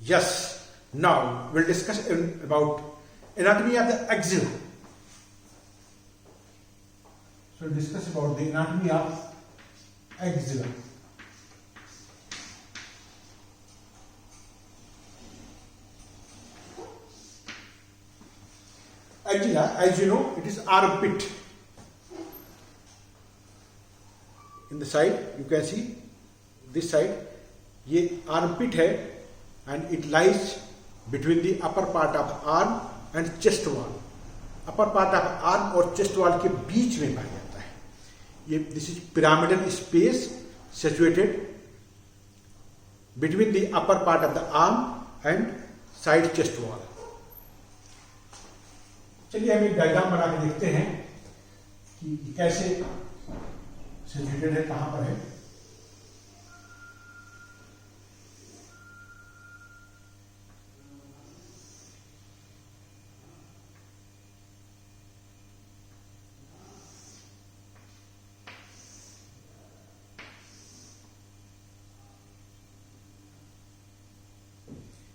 Yes, now we'll discuss about anatomy of the axilla. So we'll discuss about the anatomy of axilla. Axilla, as you know, it is armpit. In the side, you can see this side. ये armpit है, and it lies between the upper part of arm and chest wall. Upper part of arm और chest wall के बीच में पाया जाता है. ये this is pyramidal space situated between the upper part of the arm and side chest wall. चलिए हम एक डायग्राम बना के देखते हैं कि कैसे सिचुएटेड है, कहां पर है.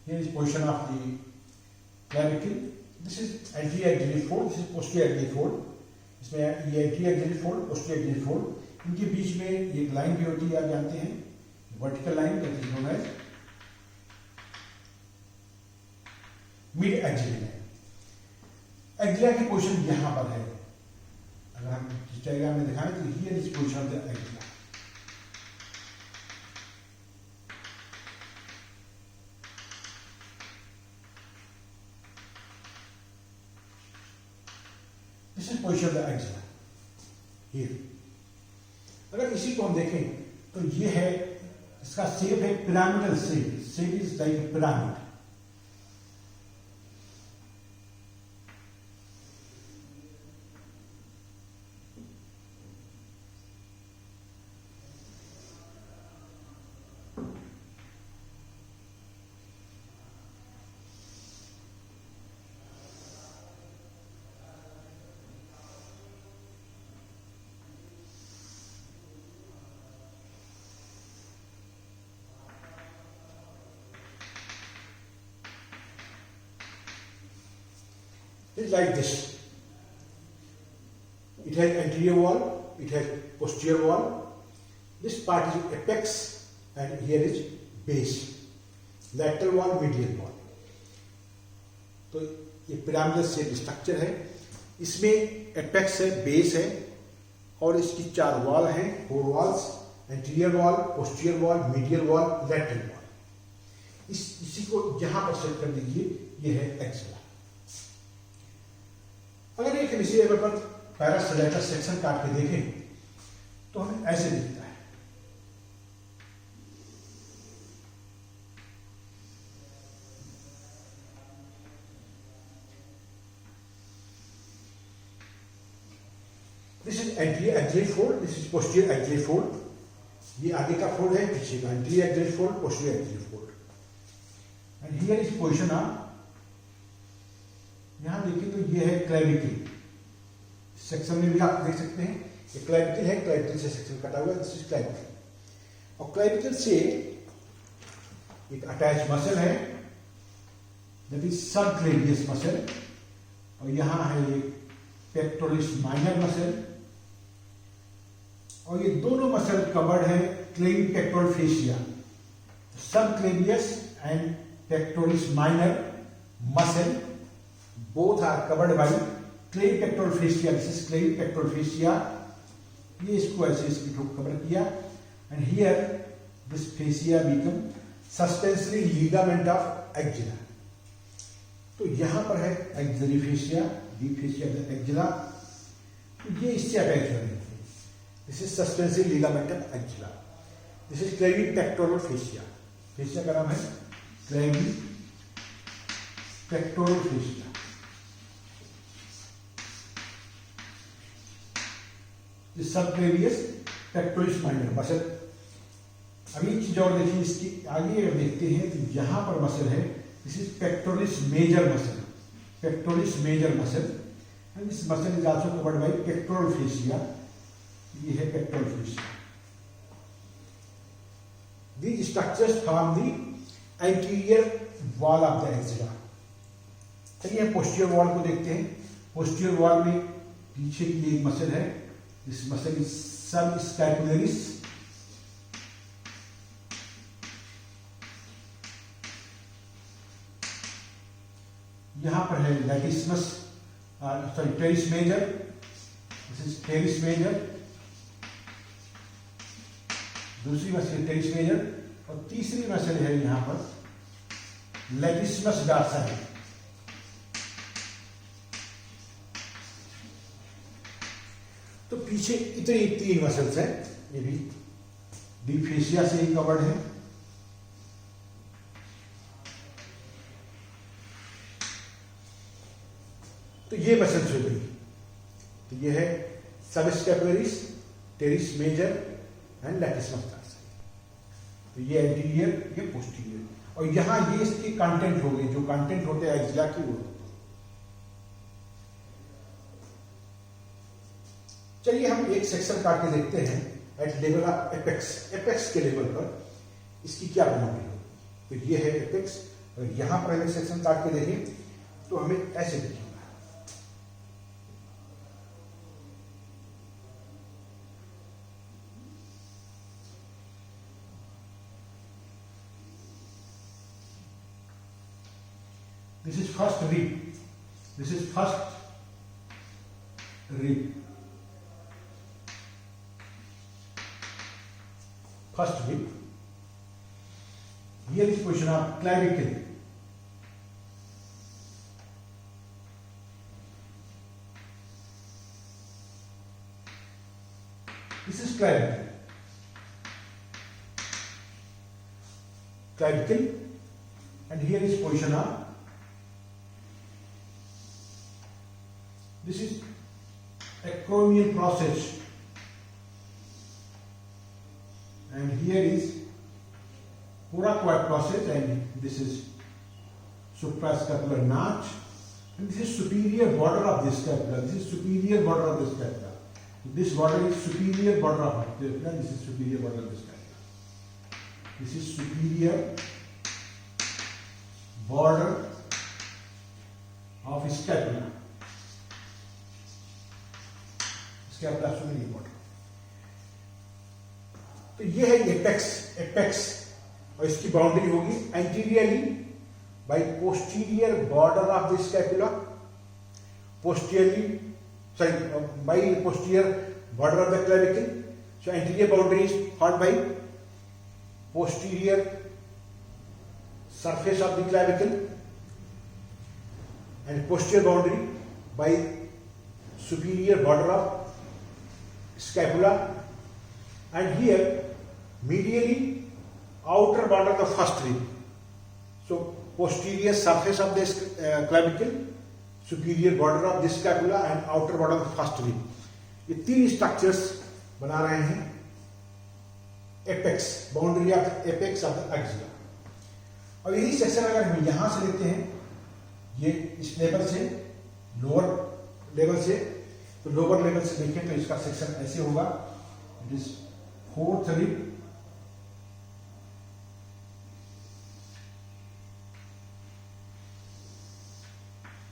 Here is position of the clavicle. This is anterior fold, this is posterior fold. इसमें ये anterior fold, posterior fold. इनके बीच में एक लाइन भी होती है, आप जानते हैं, vertical line, that is known as mid axilla line. Axilla की पोजीशन यहां पर है. अगर हम इस डायग्राम में दिखाएं तो here is position of the axilla. This is position of the axilla here. अगर इसी को हम देखें तो ये है, इसका शेप है pyramidal shape. Shape is like pyramid. It is like this. It has anterior wall, it has posterior wall. This part is apex and here is base. Lateral wall, medial wall. तो ये pyramidal shape structure है. इसमें apex है, base है और इसकी 4 wall हैं, 4 walls. Anterior wall, posterior wall, medial wall, lateral wall. इसी को यहां पर सेट कर दीजिए. ये है एक्सिला. अगर एक इसी लेवल पर पैरास्टालाइटस सेक्शन काट के देखें तो हमें ऐसे दिखता है. This is anterior axillary fold, this is posterior axillary fold. ये आगे का फोल्ड है, पीछे का anterior axillary fold, posterior axillary fold. And here is position of, यहां देखिए तो ये है क्लेविकल. सेक्शन में भी आप देख सकते हैं ये क्लेविकल है, क्लेविकल से सेक्शन कटा हुआ है. This is clavicle. और क्लेविकल से एक अटैच मसल है, दैट इज सबक्लेवियस मसल. और यहां है ये पेक्टोरिस माइनर मसल. और ये दोनों मसल कवर्ड है clavipectoral fascia. Subclavius and pectoris minor muscle both are covered by clavi pectoral fascia. This is clavi pectoral fascia. ये इसको ऐसे इसको कवर किया. and here this fascia become suspensory ligament of axilla. तो यहां पर है axillary fascia, deep fascia of the axilla. तो ये इससे अटैच हो रही है. this is suspensory ligament of axilla. this is clavi pectoral fascia. fascia का नाम है clavi pectoral fascia. Subclavius pectoris minor muscle. अभी चीज और देखिए, इसकी आगे अगर देखते हैं तो यहां पर मसल है, this is pectoris major muscle. Pectoralis major muscle and this muscle is also covered by pectoral fascia. ये है pectoral fascia. These structures form the anterior wall of the axilla. चलिए पोस्टीरियर वॉल को देखते हैं। Posterior wall में पीछे की एक मसल है, दिस मसल इज सबस्कैपुलरिस। यहां पर है latissimus, sorry teres major, this is teres major. दूसरी मसल टेरिस मेजर और तीसरी मसल है यहां पर लैटिसिमस डॉर्साई। तो पीछे इतनी 3 मसल्स हैं, ये भी डीप फेशिया से ही कवर्ड है। तो ये मसल्स हो गई। तो ये है subscapularis, teres major and latissimus dorsi. तो ये एंटीरियर, ये पोस्टीरियर, और यहां ये इसके कंटेंट हो गए, जो कंटेंट होते हैं एक्सिला की वो। चलिए हम एक सेक्शन काट के देखते हैं at level of apex. Apex के लेवल पर इसकी क्या बनावटी होगी। तो ये है एपेक्स, और यहां पर हम एक सेक्शन काट के देखें तो हमें ऐसे दिखेगा। This is first rib. This is first rib. First rib. Here is position of clavicle. This is clavicle. Clavicle, and here is position of, this is acromial process, and here is coracoid process, and this is suprascapular notch, and this is superior border of the scapula. This is superior border of the scapula. This border is superior border of the scapula. This is superior border of the scapula. This is superior border of scapula. Scapula superior border. तो ये है apex. Apex और इसकी boundary होगी anteriorly by posterior border of the scapula, posteriorly sorry by posterior border of the clavicle. So anterior boundary is formed by posterior surface of the clavicle, and posterior boundary by superior border of scapula, and here medially outer border of the first rib. So posterior surface of the clavicle, superior border of the scapula and outer border of the first rib. ये 3 structures बना रहे हैं apex, boundary of apex of the axilla. और यही section अगर हम यहां से लेते हैं, ये इस लेवल से लोअर लेवल से, तो लोअर लेवल से देखें तो इसका सेक्शन ऐसे होगा। It is 4th rib,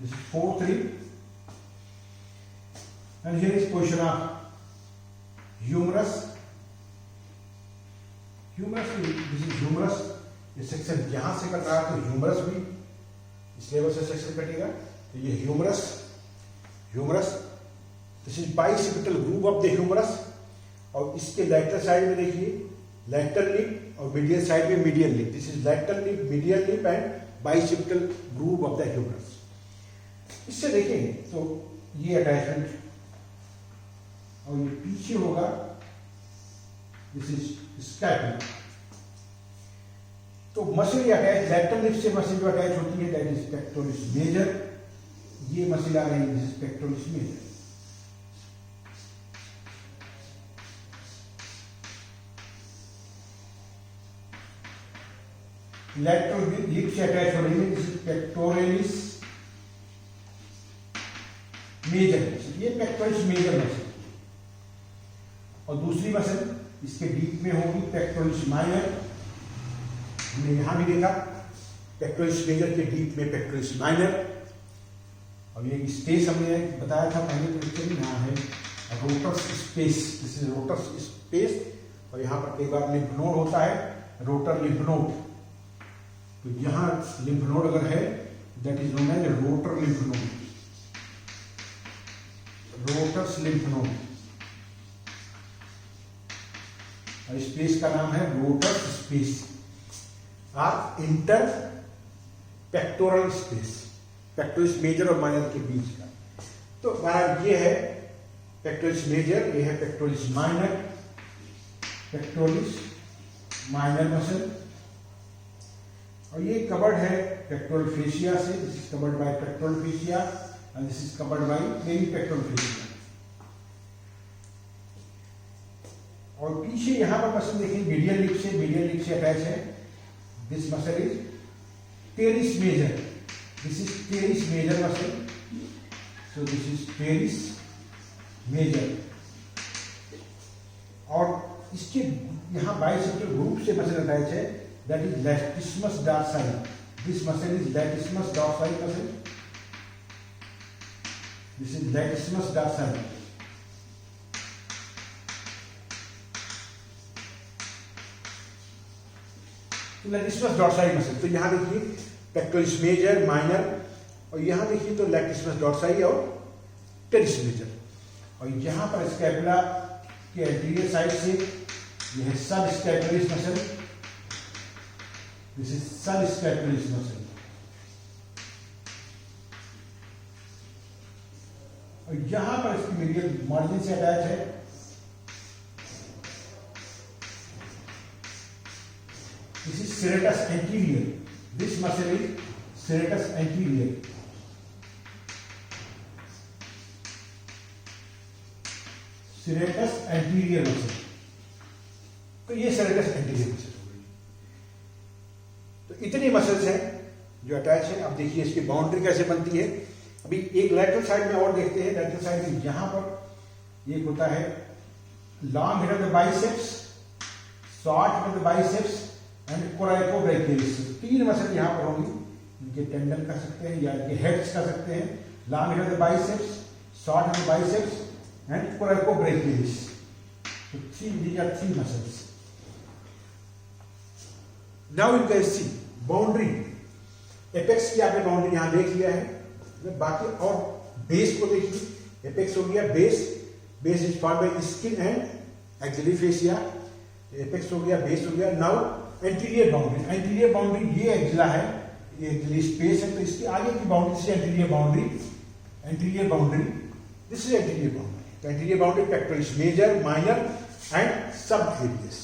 this is 4th rib, and here is position of humerus. Humerus, this is humerus. ये सेक्शन यहां से कट रहा है तो ह्यूमरस भी इस लेवल से सेक्शन कटेगा। तो ये humerus, humerus, this is bicipital groove of the humerus. और इसके लेटरल साइड में देखिए लेटरल लिप और मीडियल साइड में medial lip. This is lateral lip, medial lip and bicipital groove of the humerus. इससे देखेंगे तो ये अटैचमेंट, और ये पीछे होगा, दिस इज स्कैपुला। तो मसल अटैच, लेटरल लिप से मसल जो अटैच होती है दैट इज पेक्टोरिस मेजर। ये मसल आ रही है, this is pectoris major. Lateral lip से अटैच हो रही है, दिस इज पेक्टोरिस मेजर। ये पेक्टोरिस मेजर मसल। और दूसरी मसल इसके डीप में होगी पेक्टोरिस माइनर। हमने यहां भी देखा पेक्टोरल्स मेजर के डीप में पेक्टोरल्स माइनर। और ये स्पेस हमने बताया था पहले पिक्चर में, यहाँ है Rotter's space, this is rotors space. और यहाँ पर कई बार लिम्फ नोड होता है, रोटर लिम्फ नोड। तो यहाँ लिम्फ नोड अगर है that is known as Rotter lymph node, Rotter's lymph node. और स्पेस का नाम है रोटर्स स्पेस और interpectoral space, pectoralis major और माइनर के बीच का। तो बहरहाल ये है पेक्टोरल्स मेजर, ये है pectoralis minor, pectoralis minor muscle. और ये कवर्ड है पेक्टोरल फेशिया से, this is covered by pectoral fascia and this is covered by मेरी पेक्टोरल फेशिया। और पीछे यहां पर मसल देखिए मीडियल लिप से अटैच है, this muscle is teres major, this is teres major muscle, so this is teres major. और इसके यहां बाइसेप्टल ग्रुप से मसल अटैच है, that is latissimus dorsi, this muscle is latissimus dorsi muscle, this is latissimus dorsi. Latissimus dorsi muscle, तो यहां देखिए pectorals major minor, और यहां देखिए तो लैटिसिमस डॉर्साई और टेरिस मेजर। और यहां पर स्कैपुला के एंटीरियर साइड से यह है सब स्कैपुलरिस मसल, दिस इज सब स्कैपुलरिस मसल। और यहां पर इसकी मीडियल मार्जिन से अटैच है, this is serratus anterior, this muscle is serratus anterior. Serratus anterior muscle, तो ये सेरेटस एंटीरियर मसल हो गई। तो इतनी मसल्स हैं जो अटैच है। अब देखिए इसकी बाउंड्री कैसे बनती है। अभी एक लैटरल साइड में और देखते हैं। लैटरल साइड में यहां पर एक होता है long head of the biceps, short head of the biceps and coracobrachialis. तीन मसल यहां पर होंगी, इनके टेंडन कह सकते हैं या इनके हेड्स कह सकते हैं। Long head of the biceps, short head of the biceps and coracobrachialis. So these are three muscles. Now you can see boundary. Apex की आपने बाउंड्री यहां देख लिया है। बाकी और बेस को देखिए। एपेक्स हो गया base, base is formed by skin and axillary fascia. Apex हो गया, बेस हो गया। Now anterior boundary, anterior boundary ये एक्सिला है, ये एक्सिलरी स्पेस है, तो इसके आगे की बाउंड्री से anterior boundary, anterior boundary, this is anterior boundary. Anterior boundary pectorals major, minor and subclavius.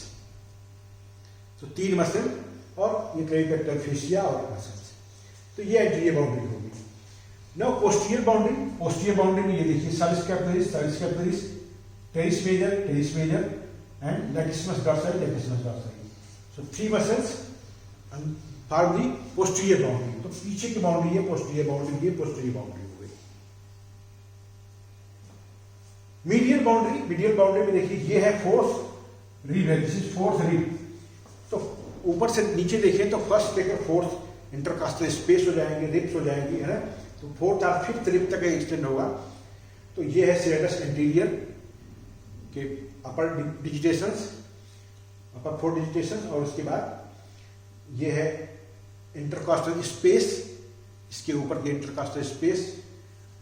तो तीन मसल और ये क्लेविपेक्टोरल फेशिया और मसल्स, तो ये एंटीरियर बाउंड्री होगी। Now posterior boundary, posterior boundary में ये देखिए subscapularis, teres major and latissimus dorsi. So three muscles form the posterior boundary. तो पीछे की बाउंड्री है पोस्टीरियर बाउंड्री, ये पोस्टीरियर बाउंड्री हो गई। मीडियल बाउंड्री में देखिए ये है फोर्थ रिब है, दिस इज फोर्थ रिब। तो ऊपर से नीचे देखें तो फर्स्ट देखिए फोर्थ इंटरकास्टल स्पेस हो जाएंगे, रिब्स हो जाएंगी, है ना। तो फोर्थ और फिफ्थ रिब तक एक्सटेंड होगा। तो ये है सेरेटस एंटीरियर के अपर डिजिटेशंस, अपर फोर डिजिटेशन, और उसके बाद ये है इंटरकास्टल स्पेस, इसके ऊपर के इंटरकास्टल स्पेस,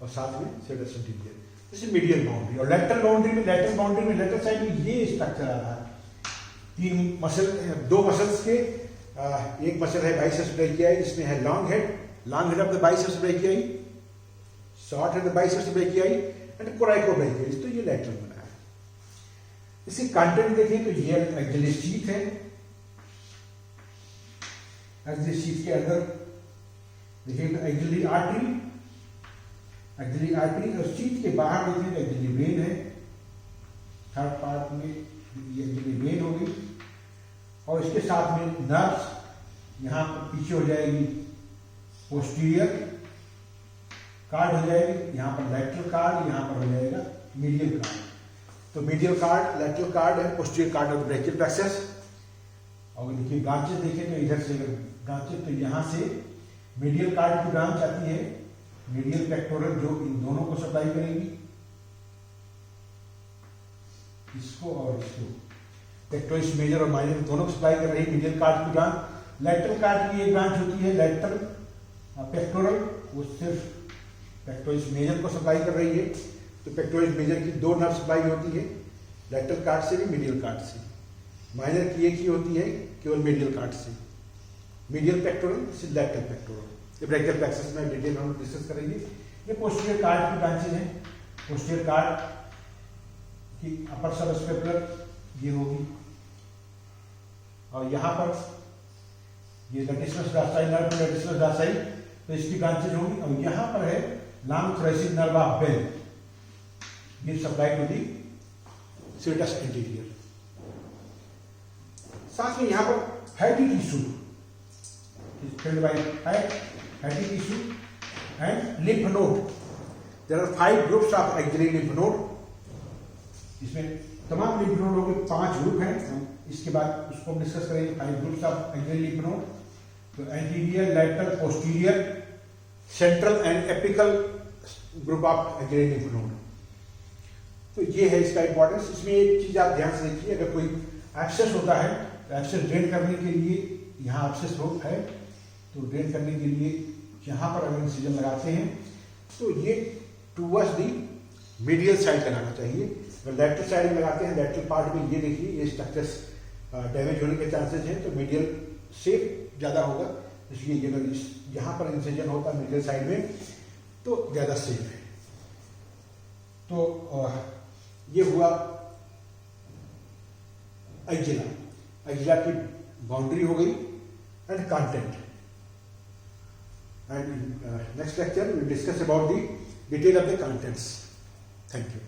और साथ में सेरेटस एंटीरियर। जैसे मीडियल बाउंड्री। और लेटरल बाउंड्री में लेटरल साइड में ये स्ट्रक्चर आ रहा है। तीन मसल, दो मसल्स के, एक मसल है बाइसेप्स ब्रैचियाई, इसमें है long head of the biceps brachii, short head of the biceps brachii and coracobrachialis. तो ये लेटरल बना है। इसकी कंटेंट देखिए तो ये एक्सिलरी शीथ है, एक्सिलरी शीथ के अंदर देखिए तो एक्सिलरी आर्टरी, और शीथ के बाहर देखिए तो एक्सिलरी वेन है। थर्ड पार्ट में ये एक्सिलरी वेन होगी, और इसके साथ में नर्व्स, यहाँ पर पीछे हो जाएगी पोस्टीरियर कार्ड हो जाएगी, यहाँ पर लैटरल कार्ड, यहाँ पर हो जाएगा मीडियल कार्ड। तो मीडियल कार्ड, लैटरल कार्ड है, पोस्टीरियर कार्ड ऑफ ब्रैचियल प्लेक्सस। और देखिए ब्रांचेस देखें तो इधर से ब्रांचेस, तो यहाँ से मीडियल कार्ड की ब्रांच आती है, मीडियल पेक्टोरल, जो इन दोनों को सप्लाई करेगी, इसको और इसको, पेक्टोरिस मेजर और माइनर दोनों को सप्लाई कर रही है मीडियल कार्ड की ब्रांच। लैटरल कार्ड की एक ब्रांच होती है लैटरल पेक्टोरल, वो सिर्फ पेक्टोरिस मेजर को सप्लाई कर रही है। तो पेक्टोरिस मेजर की 2 नर्व सप्लाई होती है, लैटरल कार्ड से भी मीडियल कार्ड से। माइनर की एक ही होती है, केवल मीडियल कार्ड से, मीडियल पेक्टोरल से लैटरल पेक्टोरल। ये ब्रैकियल प्लेक्सस में डिटेल हम डिस्कस करेंगे। ये पोस्टीरियर कार्ड की ब्रांचेज हैं। पोस्टीरियर कार्ड की अपर सबस्केपुलर ये होगी, और यहाँ पर ये latissimus dorsi nerve, latissimus dorsi, तो इसकी ब्रांचेज होंगी। और यहाँ पर है long thoracic nerve of Bell, ये supply to the serratus anterior. साथ में यहाँ पर fatty tissue filled by fatty tissue and lymph node. There are 5 groups of axillary lymph node. इसमें तमाम lymph node के 5 ग्रुप हैं, हम इसके बाद उसको डिस्कस करेंगे। 5 groups of axillary lymph node, तो anterior, lateral, posterior, central and apical group of axillary lymph node। तो ये है इसका इंपॉर्टेंस। इसमें एक चीज आप ध्यान से देखिए, अगर कोई एक्सेस होता है तो एक्सेस ड्रेन करने के लिए यहाँ एक्सेस रोड है, तो ड्रेन करने के लिए यहाँ पर अगर इंसिजन लगाते हैं तो ये टूवर्ड्स दी मीडियल साइड लगाना चाहिए। अगर लैटरल साइड में लगाते हैं, लैटरल पार्ट में ये देखिए ये स्ट्रक्चर्स डैमेज होने के चांसेस हैं, तो मीडियल सेफ ज़्यादा होगा। इसलिए अगर यहाँ पर इंसिजन होता है मीडियल साइड में तो ज़्यादा सेफ है। तो ये हुआ एक्जिला, एक्जिला की बाउंड्री हो गई and content. And in next lecture we will discuss about the detail of the contents. Thank you.